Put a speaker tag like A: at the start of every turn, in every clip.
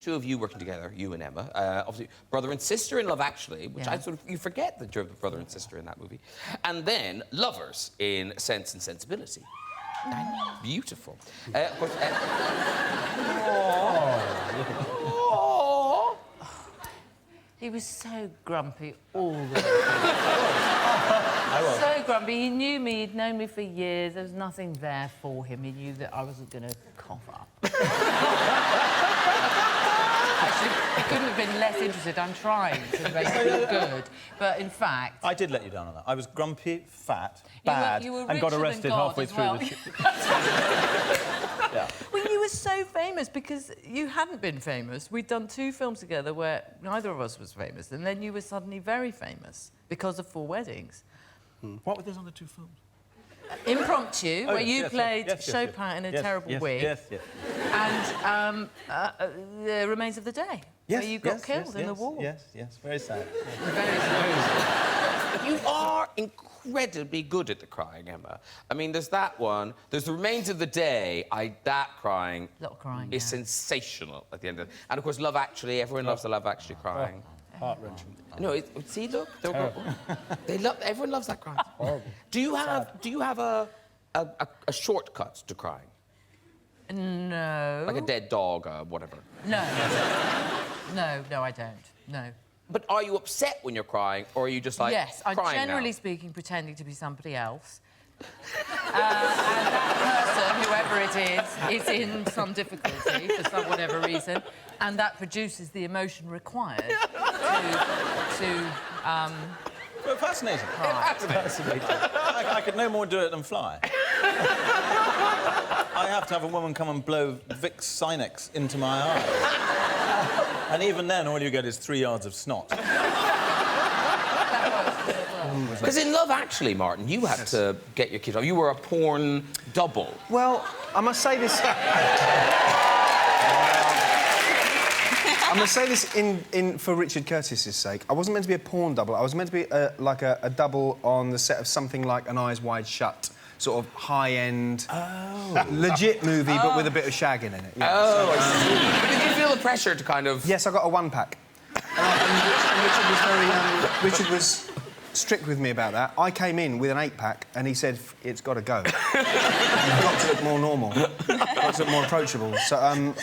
A: Two of you working together, you and Emma, obviously brother and sister in Love Actually, which I sort of, you forget that you're the brother and sister in that movie, and then lovers in Sense and Sensibility. Beautiful. Of course,
B: He was so grumpy all the time. So grumpy. He knew me, he'd known me for years. There was nothing there for him. He knew that I wasn't going to cough up. Actually, he couldn't have been less interested. I'm trying to make it look good. But in fact...
C: I did let you down on that. I was grumpy, fat, bad,
B: you were
C: and got arrested halfway through the...
B: Yeah. Well, you were so famous because you hadn't been famous. We'd done 2 films together where neither of us was famous, and then you were suddenly very famous because of 4 Weddings.
C: What were those other 2 films?
B: Impromptu, where you played Chopin in a terrible wig.
C: Yes.
B: And The Remains of the Day, where you got killed in the war.
C: Yes, very sad.
B: Very sad.
A: you are incredibly good at the crying, Emma. I mean, there's that one. There's The Remains of the Day. That crying,
B: a lot of crying
A: is sensational at the end of it. And, of course, Love Actually. Everyone loves the Love Actually crying.
C: Heart-wrenching.
A: No, see, look. Everyone loves that crying. Do you have a shortcut to crying?
B: No.
A: Like a dead dog or whatever?
B: No, I don't. No.
A: But are you upset when you're crying, or are you just like
B: Yes, I'm
A: crying
B: generally
A: now?
B: speaking pretending to be somebody else. And that person, whoever it is in some difficulty for whatever reason, and that produces the emotion required to
C: Well, fascinating. Fascinating. I could no more do it than fly. I have to have a woman come and blow Vicks Sinex into my eye. And even then, all you get is 3 yards of snot.
A: Because in Love Actually, Martin, you had to get your kid off. You were a porn double.
D: Well, I must say this... I must say this for Richard Curtis's sake. I wasn't meant to be a porn double. I was meant to be like a double on the set of something like An Eyes Wide Shut, sort of high-end, legit movie, but with a bit of shagging in it. Yeah.
A: Oh, I see. But did you feel the pressure to kind of...
D: Yes, I got a 1-pack. And Richard was strict with me about that. I came in with an 8-pack, and he said, it's got to go. You've got to look more normal. Got to look more approachable. So,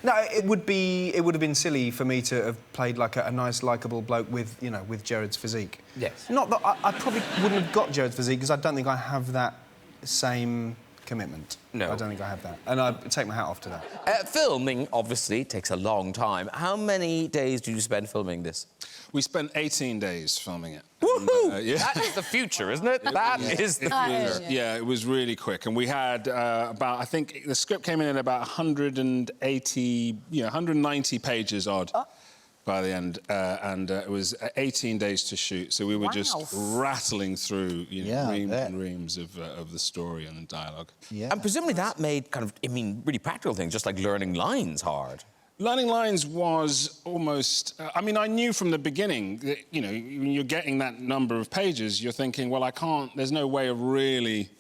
D: no, it would have been silly for me to have played like a nice, likeable bloke with, you know, with Jared's physique.
A: Yes.
D: Not that I probably wouldn't have got Jared's physique, because I don't think I have that same commitment.
A: No.
D: I don't think I have that. And I take my hat off to that.
A: Filming, obviously, takes a long time. How many days did you spend filming this?
E: We spent 18 days filming it.
A: Woohoo!
E: Yeah.
A: That is the future, isn't it? That is the future.
E: Yeah, it was really quick. And we had about, I think, the script came in at about 180, 190 pages odd by the end. And it was 18 days to shoot. So we were just rattling through, reams and reams of the story and the dialogue.
A: Yeah. And presumably that made kind of, really practical things, just like learning lines hard.
E: Learning lines was almost... I mean, I knew from the beginning that, when you're getting that number of pages, you're thinking, well, I can't... There's no way of really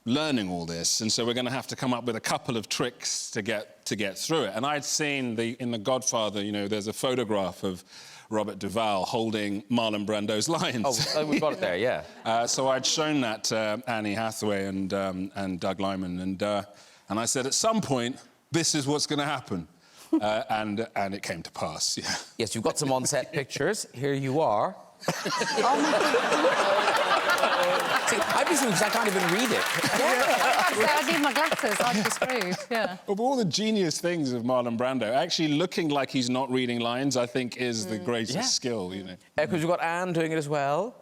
E: learning all this, and so we're going to have to come up with a couple of tricks to get through it. And I'd seen in The Godfather, there's a photograph of Robert Duvall holding Marlon Brando's lines.
A: Oh, we've got it there, yeah.
E: So I'd shown that to Annie Hathaway and Doug Liman, and I said, at some point, this is what's going to happen. And it came to pass, yeah.
A: Yes, you've got some on-set pictures. Here you are.
B: Oh, my God.
A: See, I'd be because I can't even read it.
F: I need my glasses. I'd be screwed, yeah.
E: Of all the genius things of Marlon Brando, actually looking like he's not reading lines, I think, is the greatest skill,
A: Because you've got Anne doing it as well.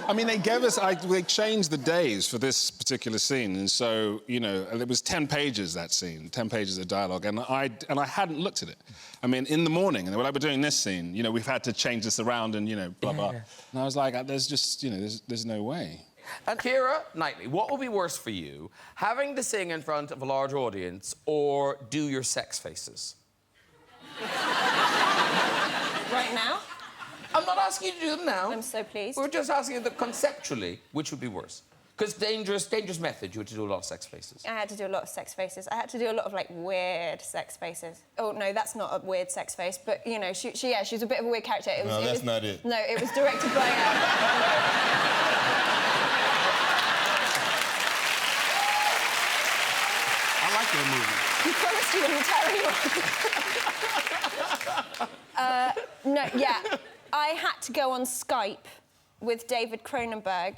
E: I mean, they gave us... they changed the days for this particular scene, and so, it was 10 pages, that scene, 10 pages of dialogue, and I hadn't looked at it. I mean, in the morning, and they were like, we're doing this scene, we've had to change this around and, blah, blah. And I was like, there's just, there's no way.
A: And Keira Knightley, what would be worse for you, having to sing in front of a large audience or do your sex faces?
F: Right now?
A: I'm not asking you to do them now.
F: I'm so pleased.
A: We're just asking you that conceptually, which would be worse? Because dangerous method, you had to do a lot of sex faces.
G: I had to do a lot of sex faces. I had to do a lot of, like, weird sex faces. Oh, no, that's not a weird sex face, but, you know, she's a bit of a weird character.
H: That's not it.
G: No, it was directed by...
H: I like that movie.
G: You promised you wouldn't tell anyone. No, yeah. I had to go on Skype with David Cronenberg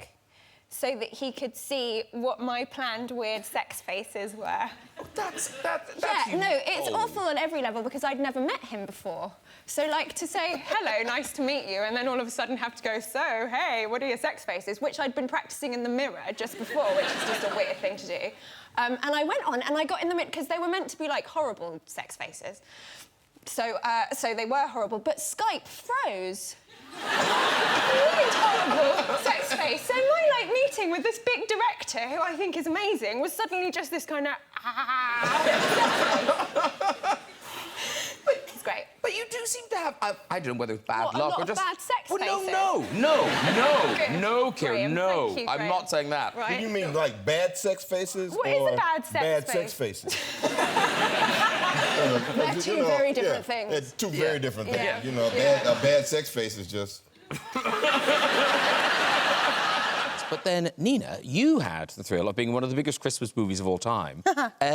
G: so that he could see what my planned weird sex faces were.
A: That's
G: Yeah, no, it's awful on every level because I'd never met him before. So, like, to say, hello, nice to meet you, and then all of a sudden have to go, so, hey, what are your sex faces? Which I'd been practising in the mirror just before, which is just a weird thing to do. And I went on and I got in the mirror, because they were meant to be, like, horrible sex faces. So they were horrible, but Skype froze. Weird, horrible sex face. So my, like, meeting with this big director, who I think is amazing, was suddenly just this kind of... It's great.
A: But you do seem to have... I don't know whether it's bad luck
G: a lot
A: or just...
G: of bad sex
A: well,
G: faces.
A: No, Kieran,
G: Graham,
A: no.
G: thank you,
A: I'm
G: Graham.
A: not saying that.
G: Right.
H: You mean like bad sex faces?
G: What is a
H: or
G: bad sex
H: bad
G: face?
H: sex faces?
G: They're two very different things.
H: It's two very different things.
G: Yeah.
H: You know, a bad sex face is just...
A: But then, Nina, you had the thrill of being one of the biggest Christmas movies of all time,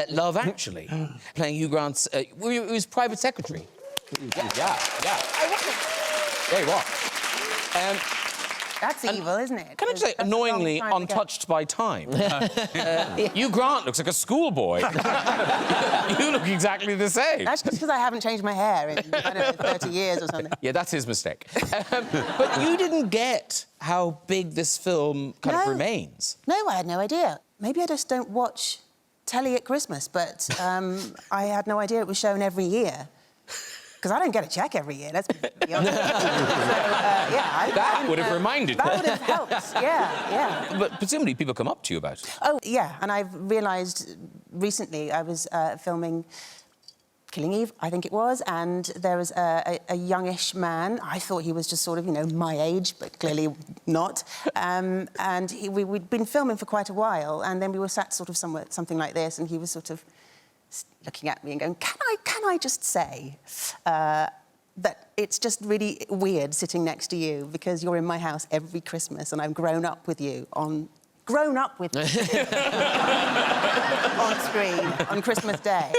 A: Love Actually, playing Hugh Grant's... it was private secretary. Yeah. There you are.
I: That's evil, isn't it?
A: Can I just say, annoyingly untouched by time? Hugh Grant looks like a schoolboy. You look exactly the same.
I: That's just because I haven't changed my hair in, I don't know, 30 years or something.
A: Yeah, that's his mistake. But you didn't get how big this film kind of remains.
I: No, I had no idea. Maybe I just don't watch telly at Christmas, but I had no idea it was shown every year. Because I don't get a check every year, let's be honest.
A: That would have reminded you.
I: That would have helped, yeah.
A: But presumably people come up to you about it.
I: Oh, yeah, and I've realised recently I was filming Killing Eve, I think it was, and there was a youngish man. I thought he was just sort of, you know, my age, but clearly not. And we'd been filming for quite a while, and then we were sat sort of somewhere, something like this, and he was sort of looking at me and going, can I just say that it's just really weird sitting next to you because you're in my house every Christmas and I've grown up with you on screen on Christmas Day.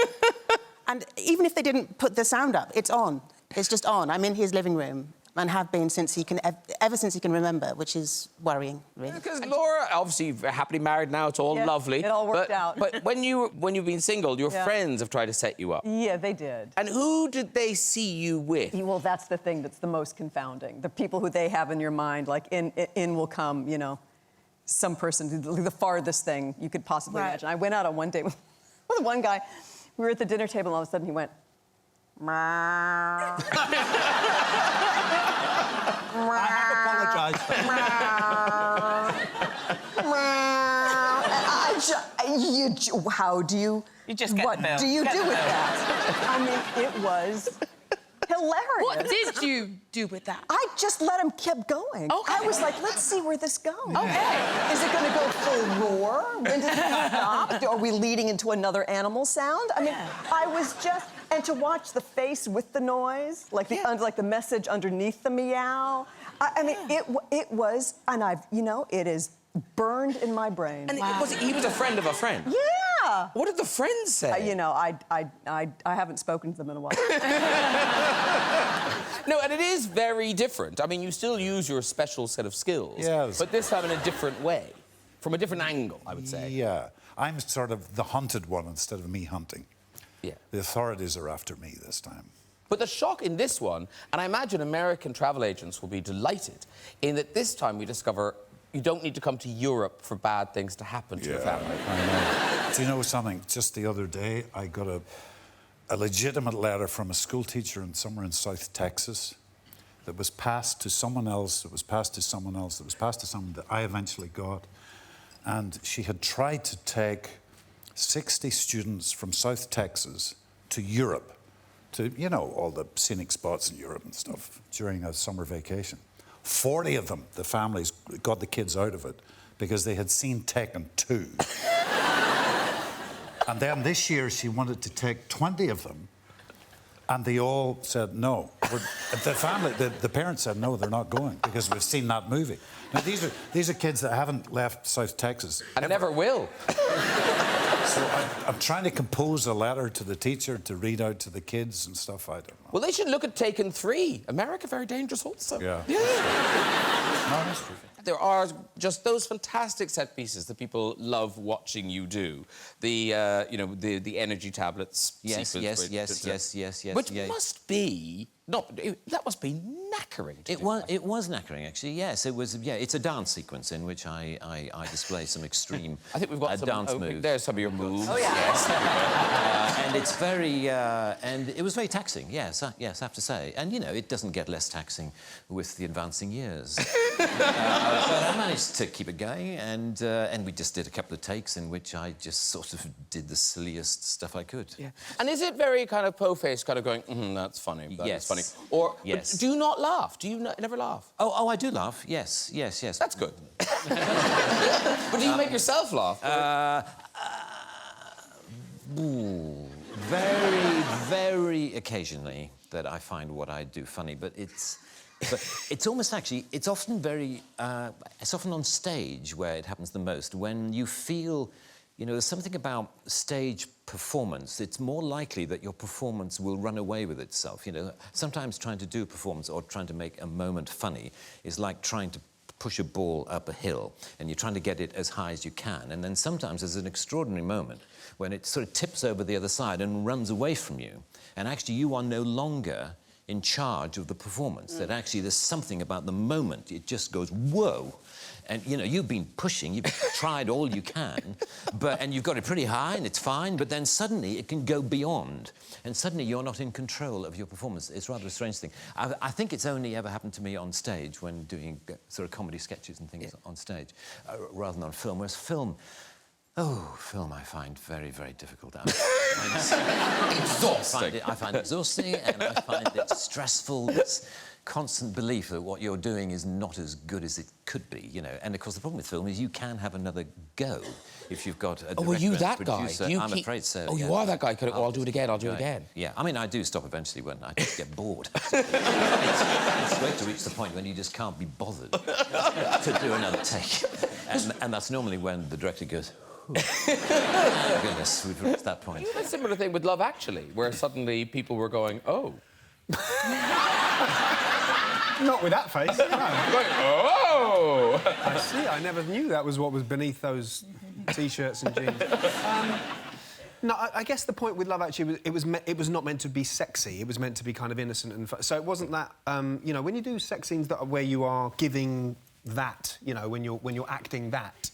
I: And even if they didn't put the sound up, it's on. It's just on. I'm in his living room and have been since he can, ever since he can remember, which is worrying, really.
A: Because Laura, obviously, you're happily married now, it's all lovely.
J: It all worked out.
A: But when you've been single, your friends have tried to set you up.
J: Yeah, they did.
A: And who did they see you with?
J: Well, that's the thing that's the most confounding. The people who they have in your mind, like, in will come, you know, some person, the farthest thing you could possibly imagine. I went out on one date with one guy. We were at the dinner table, and all of a sudden he went, meow.
C: I have apologised.
J: How do you...
B: You just get
J: what
B: the bill.
J: do you do with that? I mean, it was hilarious.
B: What did you do with that?
J: I just let him keep going.
B: Okay.
J: I was like, let's see where this goes.
B: Okay.
J: Is it going to go full roar? When does it stop? Are we leading into another animal sound? I mean, I was just... And to watch the face with the noise, like the message underneath the meow. I mean, it was, and it is burned in my brain.
A: And he was a friend of a friend?
J: Yeah.
A: What did the friends say?
J: I haven't spoken to them in a while.
A: No, and it is very different. I mean, you still use your special set of skills.
K: Yes.
A: But this time in a different way. From a different angle, I would say.
K: Yeah. I'm sort of the hunted one instead of me hunting.
A: Yeah.
K: The authorities are after me this time.
A: But the shock in this one, and I imagine American travel agents will be delighted, in that this time we discover you don't need to come to Europe for bad things to happen to your family.
K: I know. Do you know something? Just the other day, I got a legitimate letter from a school teacher somewhere in South Texas that was passed to someone else, that was passed to someone else, that was passed to someone that I eventually got. And she had tried to take 60 students from South Texas to Europe, to, you know, all the scenic spots in Europe and stuff, during a summer vacation. 40 of them, the families, got the kids out of it because they had seen Taken 2. And then this year she wanted to take 20 of them, and they all said no. The parents said no, they're not going because we've seen that movie. Now these are kids that haven't left South Texas
A: and never will.
K: So I'm trying to compose a letter to the teacher to read out to the kids and stuff. I don't know.
A: Well, they should look at Taken 3. America, very dangerous also.
K: Yeah.
A: Yeah.
K: No, that's true.
A: There are just those fantastic set pieces that people love watching you do. The, you know, the energy tablets.
L: Yes,
A: sequence,
L: yes.
A: Which must be that must be knackering.
L: It was knackering, actually. Yes, it was. Yeah, it's a dance sequence in which I display some extreme.
A: I think we've got some
L: dance moves.
A: There's some of your moves.
L: Oh yeah.
A: Yes.
L: And it's very, and it was very taxing. Yes, yes, I have to say. And you know, it doesn't get less taxing with the advancing years. But I managed to keep it going, and we just did a couple of takes in which I just sort of did the silliest stuff I could.
A: Yeah. And is it very kind of po-faced, kind of going, that's funny, that's funny? Or do you not laugh? Do you never laugh?
L: Oh, I do laugh. Yes.
A: That's good. But do you make yourself laugh?
L: Very, very occasionally that I find what I do funny, but it's almost actually, it's often on stage where it happens the most, when you feel, you know, there's something about stage performance. It's more likely that your performance will run away with itself, you know. Sometimes trying to do a performance or trying to make a moment funny is like trying to push a ball up a hill, and you're trying to get it as high as you can, and then sometimes there's an extraordinary moment when it sort of tips over the other side and runs away from you, and actually you are no longer in charge of the performance, that actually there's something about the moment, it just goes, whoa. And, you know, you've been pushing, you've tried all you can, and you've got it pretty high and it's fine, but then suddenly it can go beyond, and suddenly you're not in control of your performance. It's rather a strange thing. I think it's only ever happened to me on stage when doing sort of comedy sketches and things on stage, rather than on film, whereas film I find very, very difficult.
A: Exhausting.
L: I find it exhausting, and I find it stressful. This constant belief that what you're doing is not as good as it could be, you know. And of course, the problem with film is you can have another go if you've got a director
A: were you that
L: and producer.
A: guy?
L: I'm afraid so.
A: Oh, you are that guy. I'll do it again. I'll do it again.
L: Yeah, I mean, I do stop eventually when I just get bored. It's great to reach the point when you just can't be bothered to do another take, and that's normally when the director goes, oh, goodness, we've reached that point.
A: You had a similar thing with Love Actually, where suddenly people were going, oh.
D: Not with that face, no.
A: Going, oh!
D: I see, I never knew that was what was beneath those T-shirts and jeans. No, I guess the point with Love Actually was it was not meant to be sexy. It was meant to be kind of innocent and fun. So it wasn't that, you know, when you do sex scenes that are where you are giving that, you know, when you're acting that,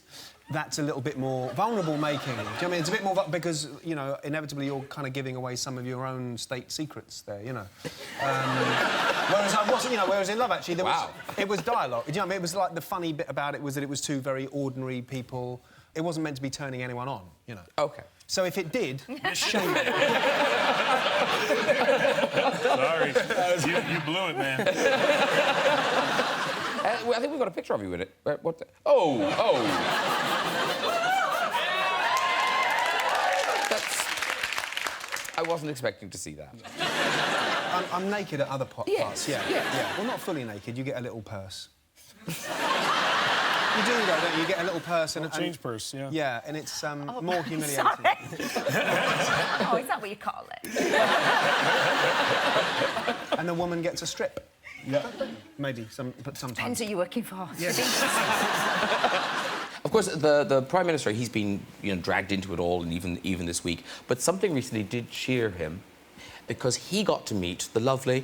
D: that's a little bit more vulnerable making. Do you know what I mean? It's a bit more because, you know, inevitably you're kind of giving away some of your own state secrets there, you know. Whereas I wasn't, you know, whereas in Love Actually, it was dialogue. Do you know what I mean? It was like the funny bit about it was that it was two very ordinary people. It wasn't meant to be turning anyone on, you know.
A: OK.
D: So if it did, shame it.
E: Sorry. You blew it, man.
A: Well, I think we've got a picture of you in it. What the... Oh! I wasn't expecting to see that.
D: I'm naked at other parts. Yeah. Well, not fully naked. You get a little purse. You do, though, don't you? You get a little purse and...
E: change purse, yeah.
D: Yeah, and it's more humiliating.
F: Oh, is that what you call it?
D: And the woman gets a strip. Yeah. Maybe, but sometimes.
F: Depends who you're working for.
D: Yes.
A: Of course, the Prime Minister, he's been, you know, dragged into it all, and even this week. But something recently did cheer him, because he got to meet the lovely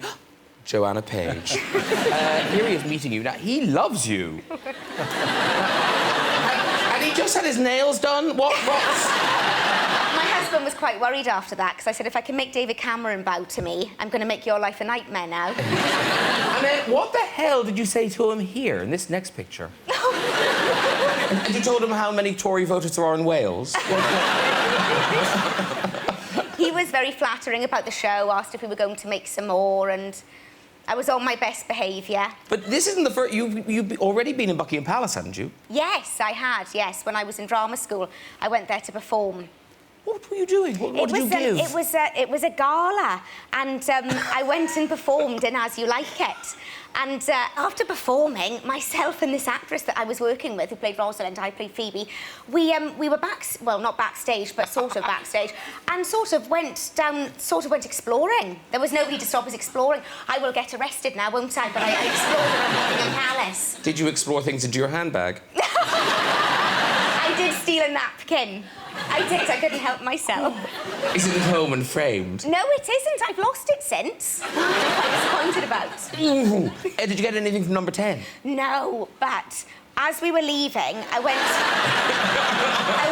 A: Joanna Page. Here he is meeting you. Now, he loves you. And he just had his nails done. What's...
M: My husband was quite worried after that, because I said, if I can make David Cameron bow to me, I'm going to make your life a nightmare now.
A: And then, what the hell did you say to him here, in this next picture? And you told him how many Tory voters there are in Wales?
M: He was very flattering about the show, asked if we were going to make some more, and I was on my best behaviour.
A: But this isn't the first... You've already been in Buckingham Palace, hadn't you?
M: Yes, I had, yes. When I was in drama school, I went there to perform.
A: What were you doing? What did you give?
M: It was a gala, and I went and performed in As You Like It. And after performing, myself and this actress that I was working with, who played Rosalind, I played Phoebe, we were well, not backstage, but sort of backstage, and sort of went exploring. There was nobody to stop us exploring. I will get arrested now, won't I? But I explored around Buckingham Palace.
A: Did you explore things into your handbag?
M: I did steal a napkin. I did, I couldn't help myself.
A: Is it at home and framed?
M: No, it isn't. I've lost it since. I'm quite disappointed about.
A: Ooh. Did you get anything from number 10?
M: No, but as we were leaving, I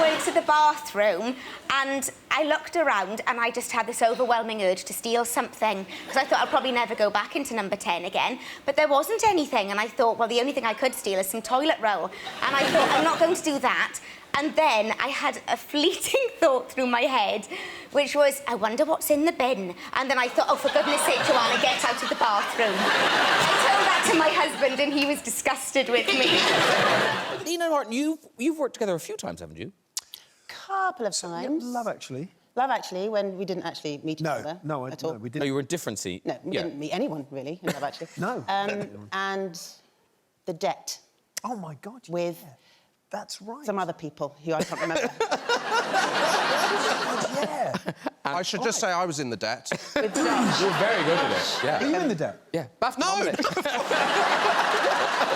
M: went to the bathroom and I looked around and I just had this overwhelming urge to steal something because I thought I'll probably never go back into number 10 again. But there wasn't anything, and I thought, well, the only thing I could steal is some toilet roll. And I thought, I'm not going to do that. And then I had a fleeting thought through my head, which was, I wonder what's in the bin. And then I thought, oh, for goodness sake, Joanna, get out of the bathroom. I told that to my husband, and he was disgusted with me.
A: Nina Norton, you've worked together a few times, haven't you?
I: Couple of times.
D: Love Actually.
I: Love Actually, when we didn't actually meet each other.
D: No,
I: at all.
D: we didn't.
A: No, you were in different seats.
I: No, we didn't meet anyone, really, in Love Actually.
D: No.
I: And The Debt.
D: Oh, my God.
I: With...
D: Yeah. That's right.
I: Some other people who I can't remember.
D: Yeah.
N: I should just say I was in The Debt.
A: You're very good at it. Yeah.
D: Are you in The Debt?
A: Yeah. BAFTA nominee.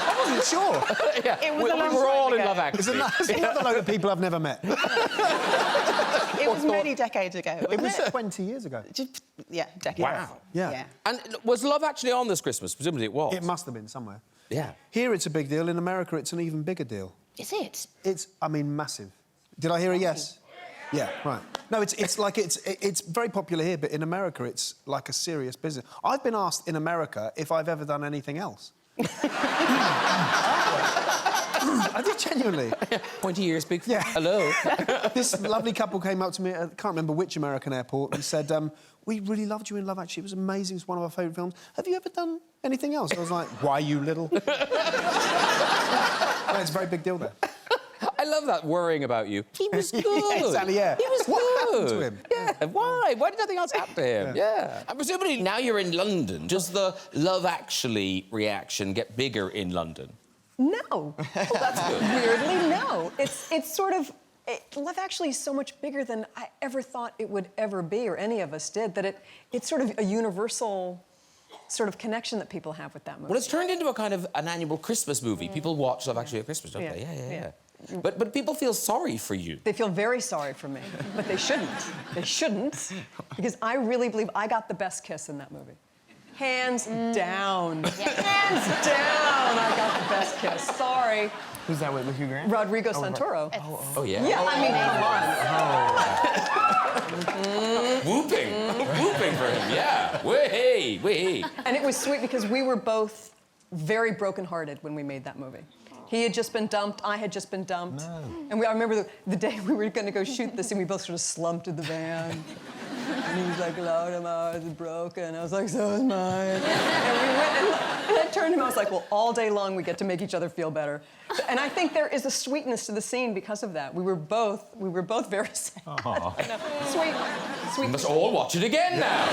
D: I wasn't sure.
A: Yeah.
I: It was
A: we were all in Love Actually.
D: There's another load of people I've never met.
I: It was many decades ago.
D: It was 20 years ago.
I: Yeah, decades.
A: Wow.
D: Yeah.
A: And was Love Actually on this Christmas? Presumably it was.
D: It must have been somewhere.
A: Yeah.
D: Here it's a big deal. In America, it's an even bigger deal.
I: Is it?
D: It's, I mean, massive. Did I hear a yes? Yeah, right. No, it's very popular here, but in America, it's like a serious business. I've been asked in America if I've ever done anything else. I did genuinely.
A: Pointy ears, big...
D: Yeah.
A: Hello.
D: This lovely couple came up to me, I can't remember which American airport, and said, we really loved you in Love Actually. It was amazing. It's one of our favourite films. Have you ever done anything else? I was like, why, you little? No, it's a very big deal there.
A: I love that worrying about you. He was good.
D: Yeah, exactly, yeah.
A: He was
D: what
A: good.
D: happened to him?
A: Yeah, why? Why did nothing else happen to him? Yeah. And presumably now you're in London. Does the Love Actually reaction get bigger in London?
J: No. Oh, that's
A: good.
J: Weirdly, no. It's sort of... Love Actually is so much bigger than I ever thought it would ever be, or any of us did, that it's sort of a universal sort of connection that people have with that movie.
A: Well, it's turned into a kind of an annual Christmas movie. People watch Love Actually at Christmas, don't they? Yeah. But people feel sorry for you.
J: They feel very sorry for me, but they shouldn't. They shouldn't, because I really believe I got the best kiss in that movie. Hands down.
M: Yeah.
J: Hands down, I got the best kiss. Sorry.
O: Who's that with Hugh Grant?
J: Rodrigo Santoro.
A: Oh, yeah?
J: Yeah, I mean, come on.
A: Whooping for him, yeah. Way.
J: And it was sweet because we were both very brokenhearted when we made that movie. He had just been dumped, I had just been dumped. No. And I remember the day we were going to go shoot this, and we both sort of slumped in the van. And he was like, Laura, my heart is broken. I was like, so is mine. And we went, and I turned to him, I was like, well, all day long we get to make each other feel better. And I think there is a sweetness to the scene because of that. We were both very sad. Sweet.
A: We must all watch it again now.